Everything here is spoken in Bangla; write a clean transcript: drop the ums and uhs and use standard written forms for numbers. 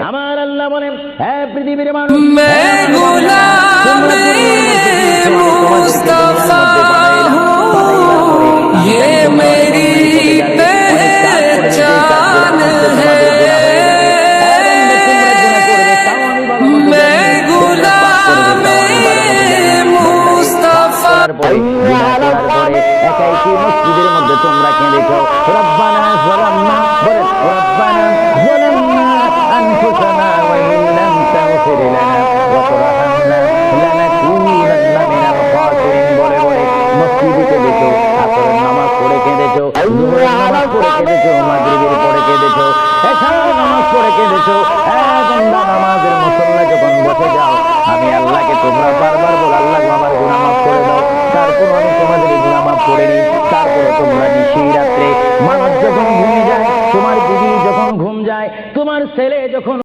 আমার আল্লাহ বলেন, হে পৃথিবীর মানুষ, मुस्तफा हूँ, ये मेरी पहचान है। मैं गुलाम मुस्तफा। একাই কি মসজিদের মধ্যে তোমরা কেঁদেছো, রব্বানা যালামনা, বলে রব্বানা যালামনা আনফুসানা ওয়া ইন লাম তাগফির লানা ওয়া তারহামনা লানাকুনান্না মিনাল খাসিরিন বলে বলে মসজিদে কেঁদেছো, আসরের নামাজ পড়ে কেঁদেছো, যোহরের নামাজ পড়ে কেঁদেছো, মাগরিবের পড়ে কেঁদেছো, এশার নামাজ পড়ে কেঁদেছো। বান্দা নামাজের মুসল্লায় যখন বসে যাও, আমি আল্লাহকে তোমরা বারবার বল, আল্লাহ আমার গুনাহ মাফ করে দাও। তারপর আমি তোমাদের গুনাহ মাফ করে নিই। তারপরে তোমরা নিশি রাত্রে মানুষ যখন ঘুমিয়ে যায়, তোমার বিবি যখন ঘুম যায়, তোমার ছেলে যখন